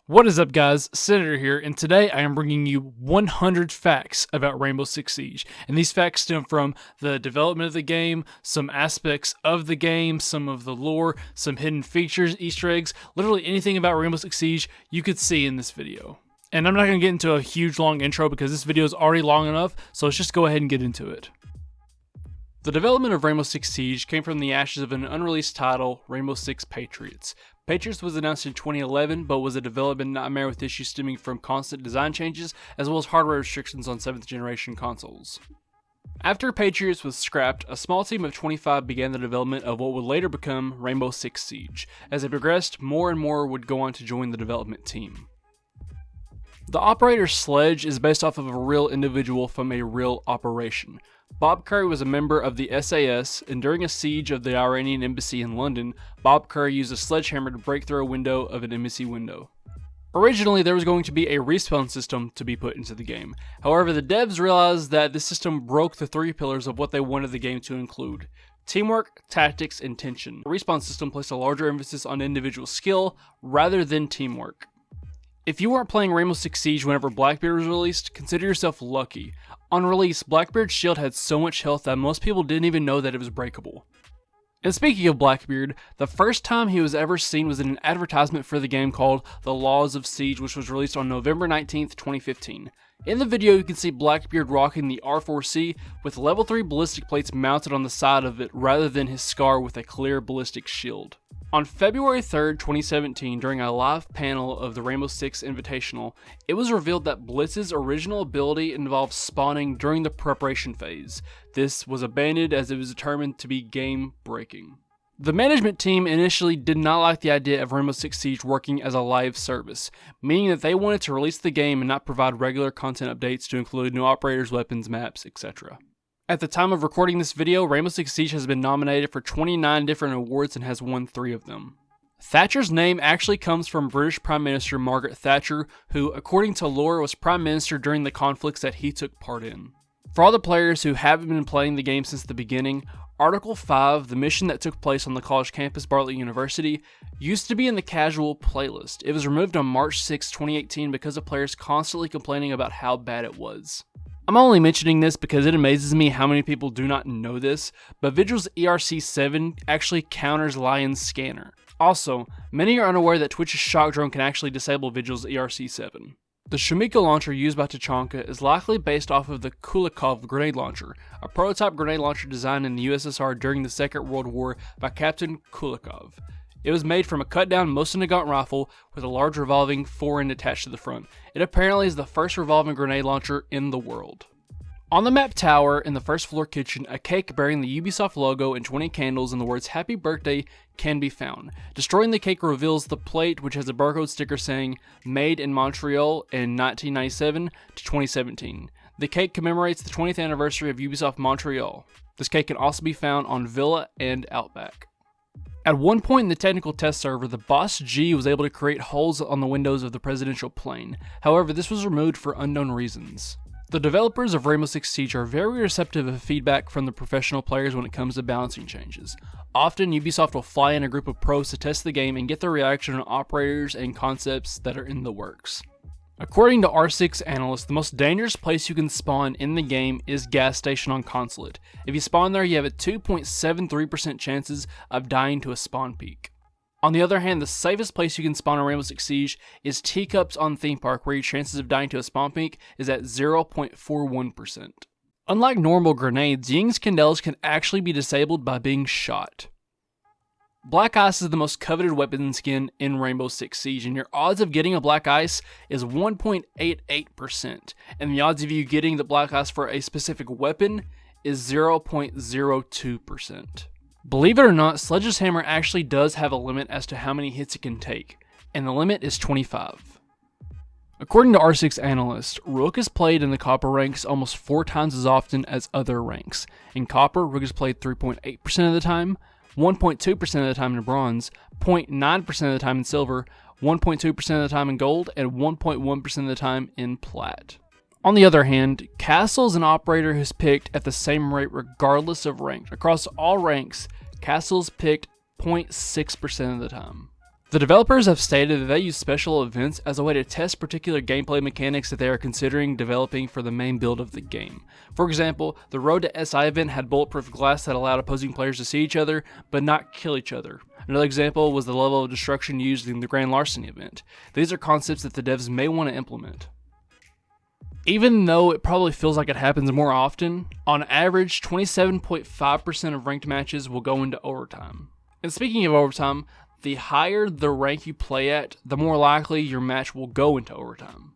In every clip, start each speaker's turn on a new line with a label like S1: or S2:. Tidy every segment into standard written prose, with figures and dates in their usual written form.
S1: What is up, guys? Senator here, and today I am bringing you 100 facts about Rainbow Six Siege. And these facts stem from the development of the game, some aspects of the game, some of the lore, some hidden features, Easter eggs, literally anything about Rainbow Six Siege you could see in this video. And I'm not going to get into a huge long intro because this video is already long enough, so let's just go ahead and get into it. The development of Rainbow Six Siege came from the ashes of an unreleased title, Rainbow Six Patriots. Patriots was announced in 2011, but was a development nightmare with issues stemming from constant design changes, as well as hardware restrictions on 7th generation consoles. After Patriots was scrapped, a small team of 25 began the development of what would later become Rainbow Six Siege. As it progressed, more and more would go on to join the development team. The operator Sledge is based off of a real individual from a real operation. Bob Curry was a member of the SAS, and during a siege of the Iranian embassy in London, Bob Curry used a sledgehammer to break through a window of an embassy window. Originally, there was going to be a respawn system to be put into the game. However, the devs realized that this system broke the three pillars of what they wanted the game to include: teamwork, tactics, and tension. The respawn system placed a larger emphasis on individual skill rather than teamwork. If you weren't playing Rainbow Six Siege whenever Blackbeard was released, consider yourself lucky. On release, Blackbeard's shield had so much health that most people didn't even know that it was breakable. And speaking of Blackbeard, the first time he was ever seen was in an advertisement for the game called The Laws of Siege, which was released on November 19th, 2015. In the video, you can see Blackbeard rocking the R4C with level 3 ballistic plates mounted on the side of it rather than his scar with a clear ballistic shield. On February 3rd, 2017, during a live panel of the Rainbow Six Invitational, it was revealed that Blitz's original ability involved spawning during the preparation phase. This was abandoned as it was determined to be game-breaking. The management team initially did not like the idea of Rainbow Six Siege working as a live service, meaning that they wanted to release the game and not provide regular content updates to include new operators, weapons, maps, etc. At the time of recording this video, Rainbow Six Siege has been nominated for 29 different awards and has won 3 of them. Thatcher's name actually comes from British Prime Minister Margaret Thatcher, who, according to lore, was Prime Minister during the conflicts that he took part in. For all the players who haven't been playing the game since the beginning, Article 5, the mission that took place on the college campus Bartlett University, used to be in the casual playlist. It was removed on March 6, 2018 because of players constantly complaining about how bad it was. I'm only mentioning this because it amazes me how many people do not know this, but Vigil's ERC-7 actually counters Lion's scanner. Also, many are unaware that Twitch's shock drone can actually disable Vigil's ERC-7. The Shumika launcher used by Tachanka is likely based off of the Kulikov grenade launcher, a prototype grenade launcher designed in the USSR during the Second World War by Captain Kulikov. It was made from a cut-down Mosin-Nagant rifle with a large revolving forend attached to the front. It apparently is the first revolving grenade launcher in the world. On the map tower in the first floor kitchen, a cake bearing the Ubisoft logo and 20 candles and the words "Happy Birthday" can be found. Destroying the cake reveals the plate, which has a barcode sticker saying "Made in Montreal in 1997 to 2017. The cake commemorates the 20th anniversary of Ubisoft Montreal. This cake can also be found on Villa and Outback. At one point in the technical test server, the Boss G was able to create holes on the windows of the presidential plane. However, this was removed for unknown reasons. The developers of Rainbow Six Siege are very receptive of feedback from the professional players when it comes to balancing changes. Often, Ubisoft will fly in a group of pros to test the game and get their reaction on operators and concepts that are in the works. According to R6 analysts, the most dangerous place you can spawn in the game is gas station on Consulate. If you spawn there, you have a 2.73% chances of dying to a spawn peak. On the other hand, the safest place you can spawn in Rainbow Six Siege is Teacups on Theme Park, where your chances of dying to a spawn peak is at 0.41%. Unlike normal grenades, Ying's Candles can actually be disabled by being shot. Black Ice is the most coveted weapon skin in Rainbow Six Siege, and your odds of getting a Black Ice is 1.88%, and the odds of you getting the Black Ice for a specific weapon is 0.02%. Believe it or not, Sledge's hammer actually does have a limit as to how many hits it can take, and the limit is 25. According to R6 analysts, Rook is played in the Copper ranks almost 4 times as often as other ranks. In Copper, Rook is played 3.8% of the time, 1.2% of the time in Bronze, 0.9% of the time in Silver, 1.2% of the time in Gold, and 1.1% of the time in Plat. On the other hand, Castle is an operator who's picked at the same rate regardless of rank. Across all ranks, Castle's picked 0.6% of the time. The developers have stated that they use special events as a way to test particular gameplay mechanics that they are considering developing for the main build of the game. For example, the Road to SI event had bulletproof glass that allowed opposing players to see each other, but not kill each other. Another example was the level of destruction used in the Grand Larceny event. These are concepts that the devs may want to implement. Even though it probably feels like it happens more often, on average, 27.5% of ranked matches will go into overtime. And speaking of overtime, the higher the rank you play at, the more likely your match will go into overtime.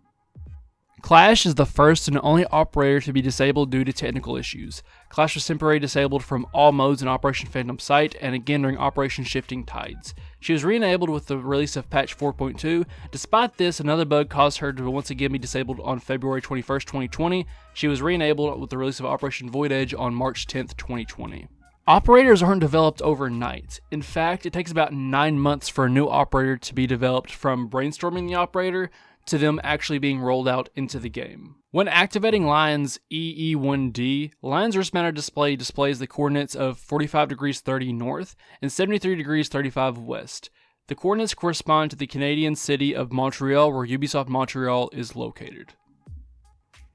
S1: Clash is the first and only operator to be disabled due to technical issues. Clash was temporarily disabled from all modes in Operation Phantom Sight and again during Operation Shifting Tides. She was re-enabled with the release of patch 4.2. Despite this, another bug caused her to once again be disabled on February 21st, 2020. She was re-enabled with the release of Operation Void Edge on March 10th, 2020. Operators aren't developed overnight. In fact, it takes about 9 months for a new operator to be developed from brainstorming the operator to them actually being rolled out into the game. When activating Lion's EE1D, Lion's wrist-mounted display displays the coordinates of 45 degrees 30 north and 73 degrees 35 west. The coordinates correspond to the Canadian city of Montreal, where Ubisoft Montreal is located.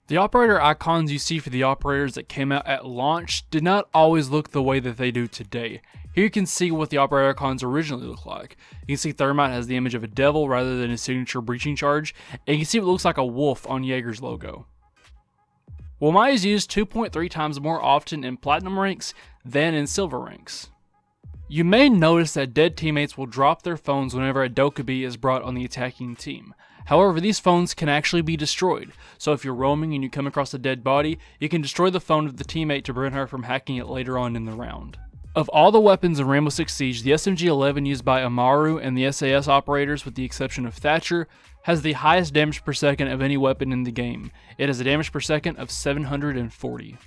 S1: The operator icons you see for the operators that came out at launch did not always look the way that they do today. Here you can see what the operator icons originally look like. You can see Thermite has the image of a devil rather than his signature breaching charge, and you can see what looks like a wolf on Jaeger's logo. Womai is used 2.3 times more often in platinum ranks than in silver ranks. You may notice that dead teammates will drop their phones whenever a Dokkaebi is brought on the attacking team. However, these phones can actually be destroyed, so if you're roaming and you come across a dead body, you can destroy the phone of the teammate to prevent her from hacking it later on in the round. Of all the weapons in Rainbow Six Siege, the SMG-11 used by Amaru and the SAS operators, with the exception of Thatcher, has the highest damage per second of any weapon in the game. It has a damage per second of 740.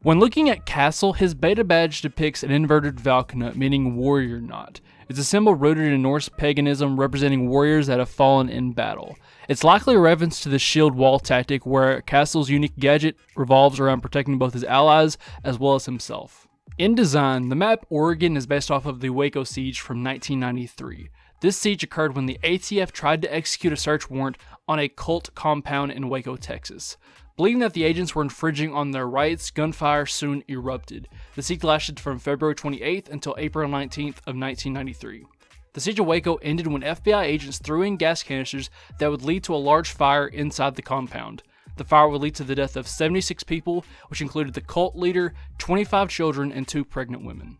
S1: When looking at Castle, his beta badge depicts an inverted Valkyrie, meaning warrior knot. It's a symbol rooted in Norse paganism representing warriors that have fallen in battle. It's likely a reference to the shield wall tactic, where Castle's unique gadget revolves around protecting both his allies as well as himself. In design, the map Oregon is based off of the Waco siege from 1993. This siege occurred when the ATF tried to execute a search warrant on a cult compound in Waco, Texas. Believing that the agents were infringing on their rights, gunfire soon erupted. The siege lasted from February 28th until April 19th of 1993. The siege of Waco ended when FBI agents threw in gas canisters that would lead to a large fire inside the compound. The fire would lead to the death of 76 people, which included the cult leader, 25 children, and 2 pregnant women.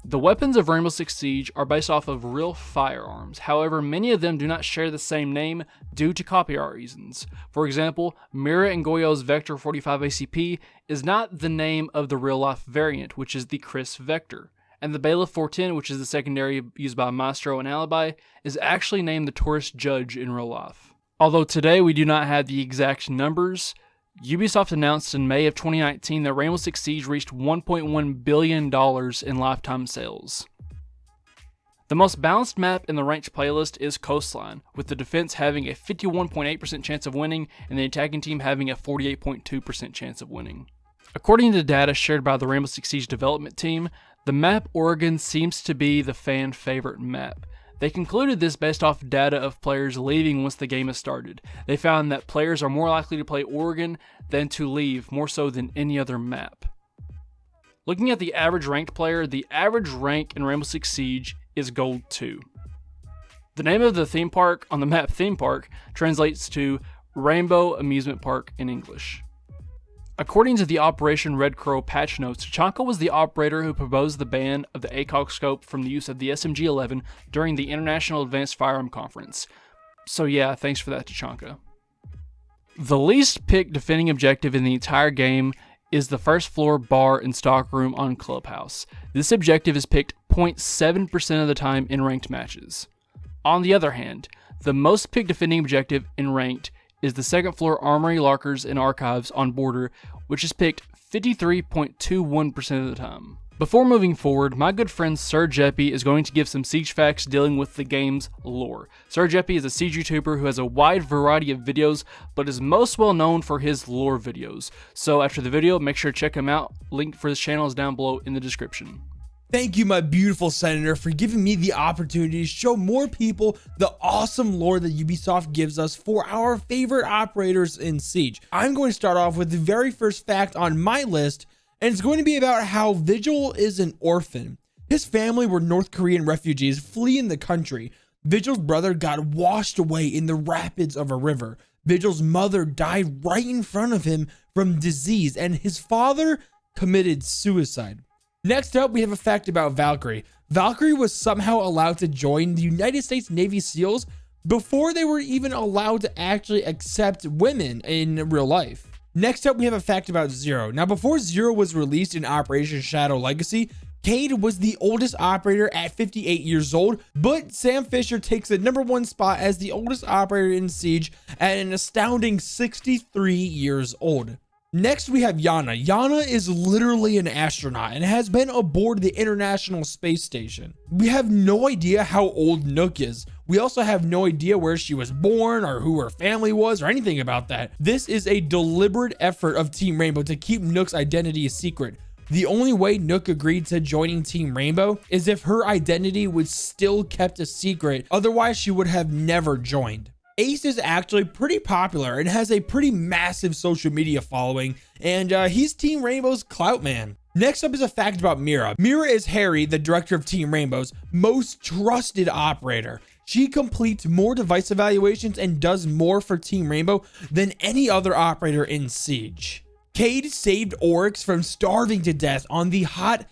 S1: The weapons of Rainbow Six Siege are based off of real firearms, however many of them do not share the same name due to copyright reasons. For example, Mira and Goyo's Vector 45 ACP is not the name of the real life variant, which is the Chris Vector, and the Bailiff 410, which is the secondary used by Maestro and Alibi, is actually named the Taurus Judge in real life. Although today we do not have the exact numbers, Ubisoft announced in May of 2019 that Rainbow Six Siege reached $1.1 billion in lifetime sales. The most balanced map in the ranked playlist is Coastline, with the defense having a 51.8% chance of winning and the attacking team having a 48.2% chance of winning. According to data shared by the Rainbow Six Siege development team, the map Oregon seems to be the fan favorite map. They concluded this based off data of players leaving once the game has started. They found that players are more likely to play Oregon than to leave, more so than any other map. Looking at the average ranked player, the average rank in Rainbow Six Siege is Gold 2. The name of the theme park on the map Theme Park translates to Rainbow Amusement Park in English. According to the Operation Red Crow patch notes, Tachanka was the operator who proposed the ban of the ACOG scope from the use of the SMG-11 during the International Advanced Firearm Conference. So yeah, thanks for that, Tachanka. The least picked defending objective in the entire game is the first floor bar and stockroom on Clubhouse. This objective is picked 0.7% of the time in ranked matches. On the other hand, the most picked defending objective in ranked is the second floor armory, lockers, and archives on border, which is picked 53.21% of the time. Before moving forward, my good friend Sir Jeppy is going to give some Siege facts dealing with the game's lore. Sir Jeppy is a Siege YouTuber who has a wide variety of videos, but is most well known for his lore videos. So after the video, make sure to check him out. Link for his channel is down below in the description.
S2: Thank you, my beautiful senator, for giving me the opportunity to show more people the awesome lore that Ubisoft gives us for our favorite operators in Siege. I'm going to start off with the very first fact on my list, and it's going to be about how Vigil is an orphan. His family were North Korean refugees fleeing the country. Vigil's brother got washed away in the rapids of a river. Vigil's mother died right in front of him from disease, and his father committed suicide. Next up, we have a fact about Valkyrie. Valkyrie was somehow allowed to join the United States Navy SEALs before they were even allowed to actually accept women in real life. Next up, we have a fact about Zero. Now, before Zero was released in Operation Shadow Legacy, Cade was the oldest operator at 58 years old, but Sam Fisher takes the #1 spot as the oldest operator in Siege at an astounding 63 years old. Next, we have Yana. Yana is literally an astronaut and has been aboard the International Space Station. We have no idea how old Nook is. We also have no idea where she was born or who her family was or anything about that. This is a deliberate effort of Team Rainbow to keep Nook's identity a secret. The only way Nook agreed to joining Team Rainbow is if her identity was still kept a secret. Otherwise, she would have never joined. Ace is actually pretty popular and has a pretty massive social media following, and he's Team Rainbow's clout man. Next up is a fact about Mira. Mira is Harry, the director of Team Rainbow's most trusted operator. She completes more device evaluations and does more for Team Rainbow than any other operator in Siege. Cade saved Oryx from starving to death on the hot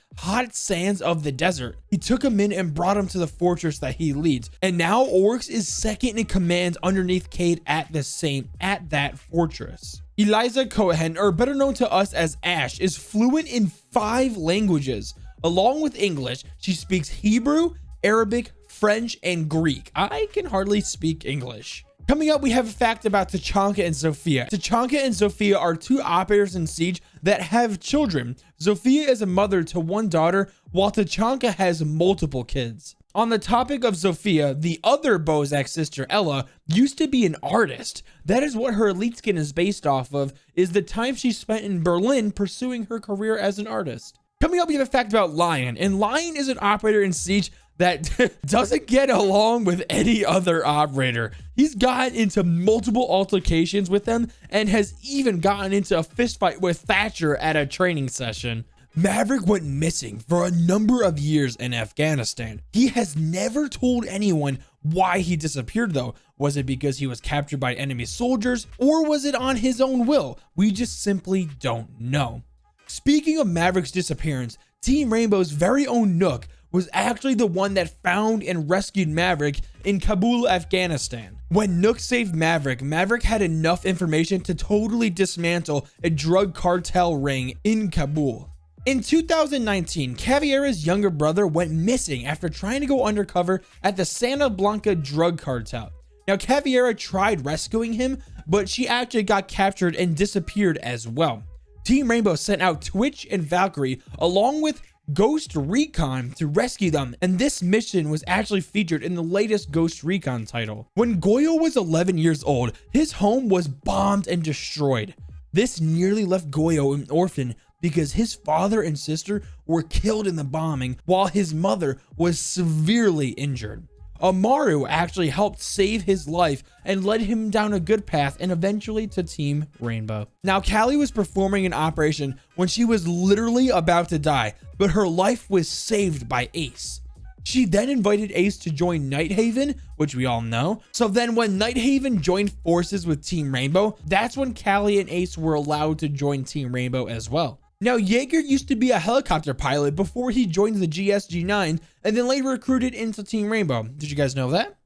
S2: sands of the desert. He took him in and brought him to the fortress that he leads. And now Oryx is second in command underneath Cade at that fortress. Eliza Cohen, or better known to us as Ash, is fluent in 5 languages. Along with English, she speaks Hebrew, Arabic, French, and Greek. I can hardly speak English. Coming up, we have a fact about Tachanka and Sophia. Tachanka and Sophia are 2 operators in Siege that have children. Sophia is a mother to 1 daughter, while Tachanka has multiple kids. On the topic of Sophia, the other Bozak sister, Ella, used to be an artist. That is what her elite skin is based off of, is the time she spent in Berlin pursuing her career as an artist. Coming up, we have a fact about Lion, and Lion is an operator in Siege that doesn't get along with any other operator. He's gotten into multiple altercations with them and has even gotten into a fist fight with Thatcher at a training session. Maverick went missing for a number of years in Afghanistan. He has never told anyone why he disappeared though. Was it because he was captured by enemy soldiers, or was it on his own will? We just simply don't know. Speaking of Maverick's disappearance, Team Rainbow's very own Nook was actually the one that found and rescued Maverick in Kabul, Afghanistan. When Nook saved Maverick, Maverick had enough information to totally dismantle a drug cartel ring in Kabul. In 2019, Caveira's younger brother went missing after trying to go undercover at the Santa Blanca drug cartel. Now, Caveira tried rescuing him, but she actually got captured and disappeared as well. Team Rainbow sent out Twitch and Valkyrie along with Ghost Recon to rescue them, and this mission was actually featured in the latest Ghost Recon title. When Goyo was 11 years old, his home was bombed and destroyed. This nearly left Goyo an orphan because his father and sister were killed in the bombing while his mother was severely injured. Amaru actually helped save his life and led him down a good path and eventually to Team Rainbow. Now, Callie was performing an operation when she was literally about to die, but her life was saved by Ace. She then invited Ace to join Nighthaven, which we all know. So then when Nighthaven joined forces with Team Rainbow, that's when Callie and Ace were allowed to join Team Rainbow as well. Now, Jaeger used to be a helicopter pilot before he joined the GSG-9 and then later recruited into Team Rainbow. Did you guys know that?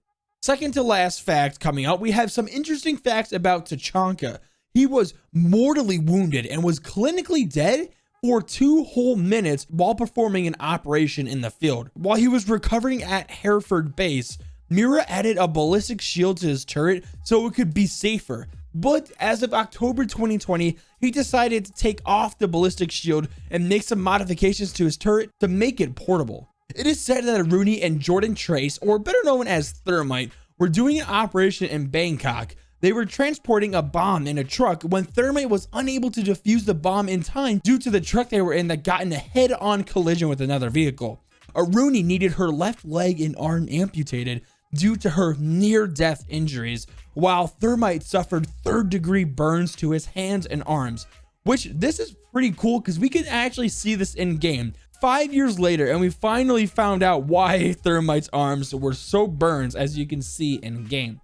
S2: Second to last fact coming out, we have some interesting facts about Tachanka. He was mortally wounded and was clinically dead for 2 whole minutes while performing an operation in the field. While he was recovering at Hereford Base, Mira added a ballistic shield to his turret so it could be safer. But as of October 2020, he decided to take off the ballistic shield and make some modifications to his turret to make it portable. It is said that Rooney and Jordan Trace, or better known as Thermite, were doing an operation in Bangkok. They were transporting a bomb in a truck when Thermite was unable to defuse the bomb in time due to the truck they were in that got in a head-on collision with another vehicle. Aruni needed her left leg and arm amputated due to her near-death injuries, while Thermite suffered third-degree burns to his hands and arms, which this is pretty cool because we can actually see this in game 5 years later, and we finally found out why Thermite's arms were so burned, as you can see in game.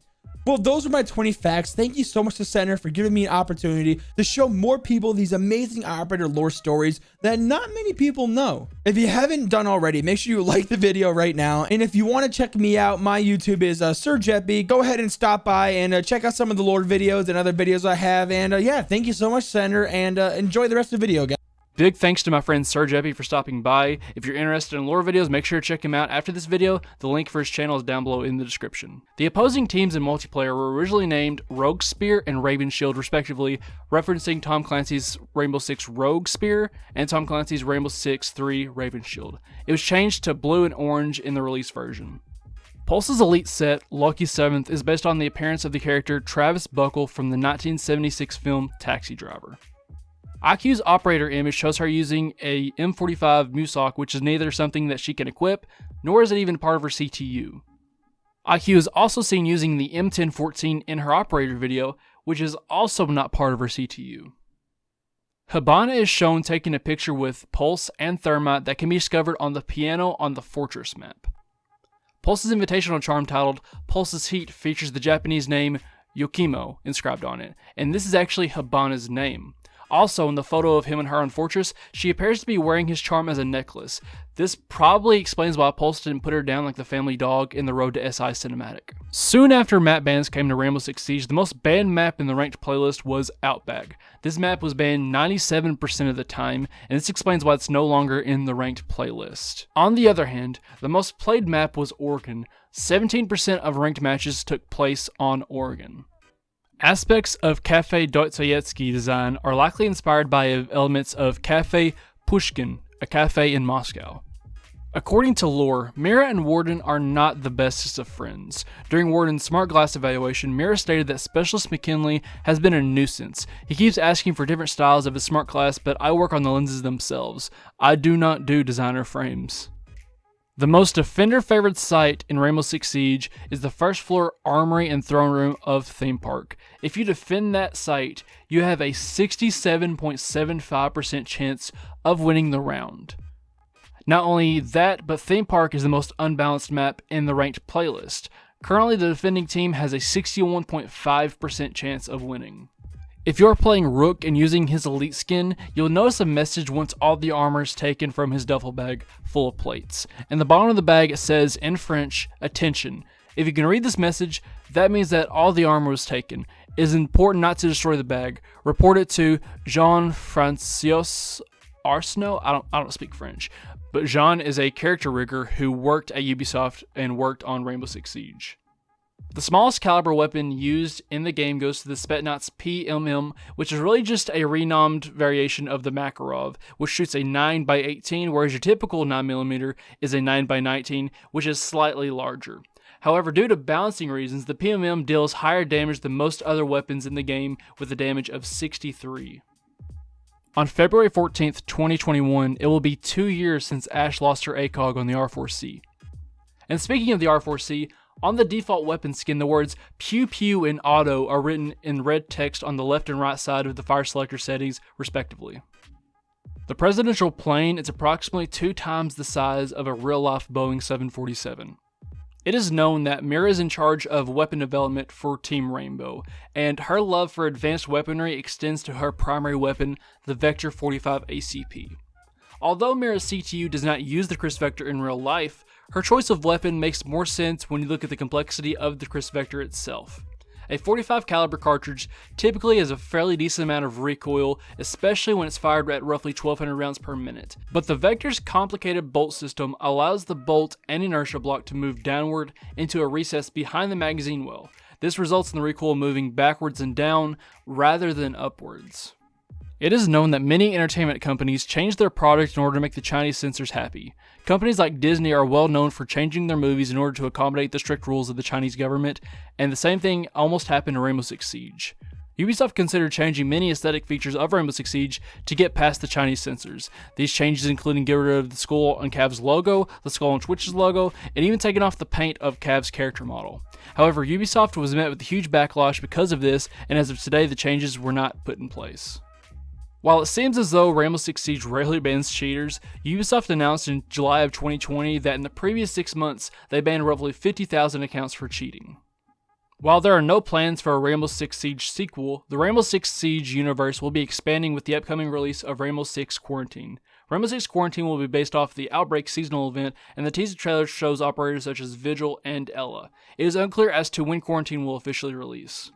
S2: Well, those are my 20 facts. Thank you so much to Center for giving me an opportunity to show more people these amazing operator lore stories that not many people know. If you haven't done already, make sure you like the video right now. And if you want to check me out, my YouTube is Sir Jetby. Go ahead and stop by and check out some of the lore videos and other videos I have. And yeah, thank you so much, Center, and enjoy the rest of the video, guys.
S1: Big thanks to my friend Sir Jeppy for stopping by. If you're interested in lore videos, make sure to check him out after this video. The link for his channel is down below in the description. The opposing teams in multiplayer were originally named Rogue Spear and Raven Shield respectively, referencing Tom Clancy's Rainbow Six Rogue Spear and Tom Clancy's Rainbow Six 3 Raven Shield. It was changed to blue and orange in the release version. Pulse's elite set, Lucky 7th, is based on the appearance of the character Travis Buckle from the 1976 film Taxi Driver. IQ's operator image shows her using a M45 Musoc, which is neither something that she can equip, nor is it even part of her CTU. IQ is also seen using the M1014 in her operator video, which is also not part of her CTU. Hibana is shown taking a picture with Pulse and Thermite that can be discovered on the piano on the Fortress map. Pulse's invitational charm titled Pulse's Heat features the Japanese name Yokimo inscribed on it, and this is actually Hibana's name. Also, in the photo of him and her on Fortress, she appears to be wearing his charm as a necklace. This probably explains why Pulse didn't put her down like the family dog in the Road to SI cinematic. Soon after map bans came to Rainbow Six Siege, the most banned map in the ranked playlist was Outback. This map was banned 97% of the time, and this explains why it's no longer in the ranked playlist. On the other hand, the most played map was Oregon. 17% of ranked matches took place on Oregon. Aspects of Cafe Dostoyevsky design are likely inspired by elements of Cafe Pushkin, a cafe in Moscow. According to lore, Mira and Warden are not the bestest of friends. During Warden's smart glass evaluation, Mira stated that Specialist McKinley has been a nuisance. He keeps asking for different styles of his smart glass, but I work on the lenses themselves. I do not do designer frames. The most defender-favored site in Rainbow Six Siege is the first floor armory and throne room of Theme Park. If you defend that site, you have a 67.75% chance of winning the round. Not only that, but Theme Park is the most unbalanced map in the ranked playlist. Currently, the defending team has a 61.5% chance of winning. If you're playing Rook and using his elite skin, you'll notice a message once all the armor is taken from his duffel bag full of plates. In the bottom of the bag it says in French, "Attention." If you can read this message, that means that all the armor was taken. It is important not to destroy the bag. Report it to Jean-Francois Arsenault. I don't speak French, but Jean is a character rigger who worked at Ubisoft and worked on Rainbow Six Siege. The smallest caliber weapon used in the game goes to the Spetsnaz PMM, which is really just a renommed variation of the Makarov, which shoots a 9x18, whereas your typical 9mm is a 9x19, which is slightly larger. However, due to balancing reasons, the PMM deals higher damage than most other weapons in the game with a damage of 63. On February 14th, 2021, it will be 2 years since Ash lost her ACOG on the R4C. And speaking of the R4C, on the default weapon skin, the words Pew Pew and Auto are written in red text on the left and right side of the fire selector settings, respectively. The presidential plane is approximately 2 times the size of a real-life Boeing 747. It is known that Mira is in charge of weapon development for Team Rainbow, and her love for advanced weaponry extends to her primary weapon, the Vector 45 ACP. Although Mira's CTU does not use the Chris Vector in real life, her choice of weapon makes more sense when you look at the complexity of the Chris Vector itself. A 45 caliber cartridge typically has a fairly decent amount of recoil, especially when it's fired at roughly 1200 rounds per minute. But the Vector's complicated bolt system allows the bolt and inertia block to move downward into a recess behind the magazine well. This results in the recoil moving backwards and down rather than upwards. It is known that many entertainment companies change their product in order to make the Chinese censors happy. Companies like Disney are well known for changing their movies in order to accommodate the strict rules of the Chinese government, and the same thing almost happened in Rainbow Six Siege. Ubisoft considered changing many aesthetic features of Rainbow Six Siege to get past the Chinese censors. These changes including getting rid of the skull on Cav's logo, the skull on Twitch's logo, and even taking off the paint of Cav's character model. However, Ubisoft was met with a huge backlash because of this, and as of today, the changes were not put in place. While it seems as though Rainbow Six Siege rarely bans cheaters, Ubisoft announced in July of 2020 that in the previous 6 months, they banned roughly 50,000 accounts for cheating. While there are no plans for a Rainbow Six Siege sequel, the Rainbow Six Siege universe will be expanding with the upcoming release of Rainbow Six Quarantine. Rainbow Six Quarantine will be based off the Outbreak seasonal event, and the teaser trailer shows operators such as Vigil and Ella. It is unclear as to when Quarantine will officially release.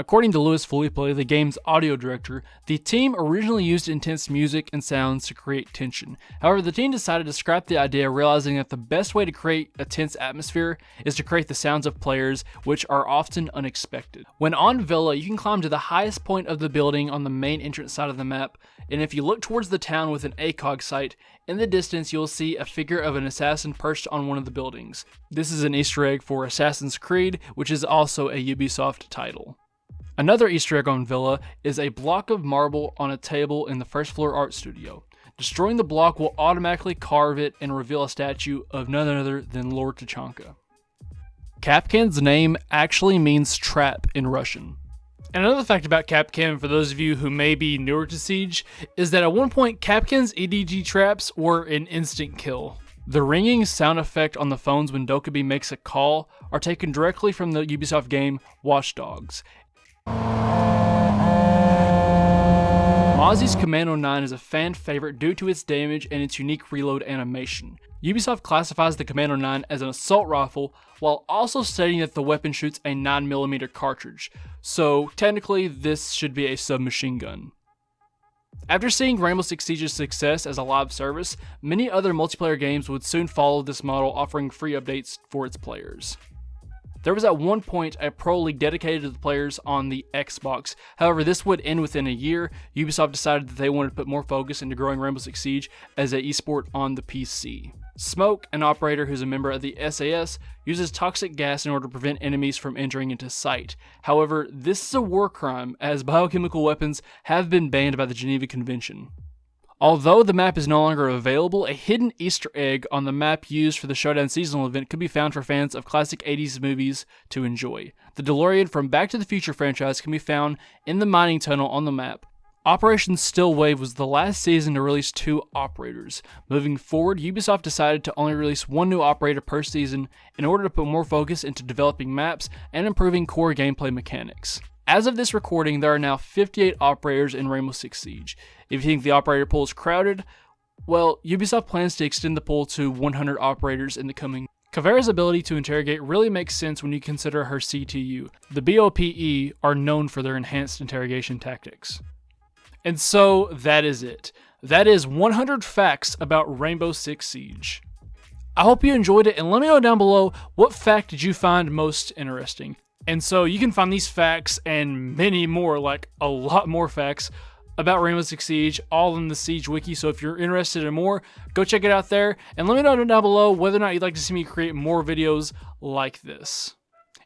S1: According to Louis Philippe, the game's audio director, the team originally used intense music and sounds to create tension. However, the team decided to scrap the idea, realizing that the best way to create a tense atmosphere is to create the sounds of players, which are often unexpected. When on Villa, you can climb to the highest point of the building on the main entrance side of the map, and if you look towards the town with an ACOG sight, in the distance you'll see a figure of an assassin perched on one of the buildings. This is an Easter egg for Assassin's Creed, which is also a Ubisoft title. Another Easter egg on Villa is a block of marble on a table in the first floor art studio. Destroying the block will automatically carve it and reveal a statue of none other than Lord Tachanka. Kapkan's name actually means trap in Russian. And another fact about Kapkan, for those of you who may be newer to Siege, is that at one point Kapkan's EDG traps were an instant kill. The ringing sound effect on the phones when Dokkaebi makes a call are taken directly from the Ubisoft game Watch Dogs. Mozzie's Commando 9 is a fan favorite due to its damage and its unique reload animation. Ubisoft classifies the Commando 9 as an assault rifle, while also stating that the weapon shoots a 9mm cartridge, so technically this should be a submachine gun. After seeing Rainbow Six Siege's success as a live service, many other multiplayer games would soon follow this model, offering free updates for its players. There was at one point a pro league dedicated to the players on the Xbox. However, this would end within a year. Ubisoft decided that they wanted to put more focus into growing Rainbow Six Siege as an esport on the PC. Smoke, an operator who's a member of the SAS, uses toxic gas in order to prevent enemies from entering into sight. However, this is a war crime, as biochemical weapons have been banned by the Geneva Convention. Although the map is no longer available, a hidden Easter egg on the map used for the Showdown seasonal event could be found for fans of classic 80s movies to enjoy. The DeLorean from Back to the Future franchise can be found in the mining tunnel on the map. Operation Still Wave was the last season to release 2 operators. Moving forward, Ubisoft decided to only release 1 new operator per season in order to put more focus into developing maps and improving core gameplay mechanics. As of this recording, there are now 58 operators in Rainbow Six Siege. If you think the operator pool is crowded, well, Ubisoft plans to extend the pool to 100 operators in the coming. Caveira's ability to interrogate really makes sense when you consider her CTU. The BOPE are known for their enhanced interrogation tactics. And so that is it. That is 100 facts about Rainbow Six Siege. I hope you enjoyed it, and let me know down below what fact did you find most interesting. And so you can find these facts and many more, like a lot more facts about Rainbow Six Siege, all in the Siege Wiki. So if you're interested in more, go check it out there. And let me know down below whether or not you'd like to see me create more videos like this.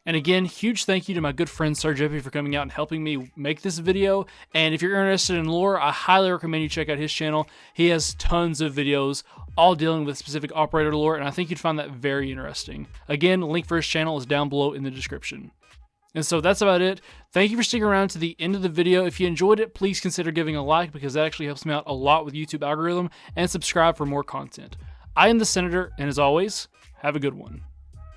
S1: And again, huge thank you to my good friend Sir Jeffy for coming out and helping me make this video. And if you're interested in lore, I highly recommend you check out his channel. He has tons of videos all dealing with specific operator lore, and I think you'd find that very interesting. Again, link for his channel is down below in the description. And so that's about it. Thank you for sticking around to the end of the video. If you enjoyed it, please consider giving a like, because that actually helps me out a lot with YouTube algorithm, and subscribe for more content. I am the Senator, and as always, have a good one.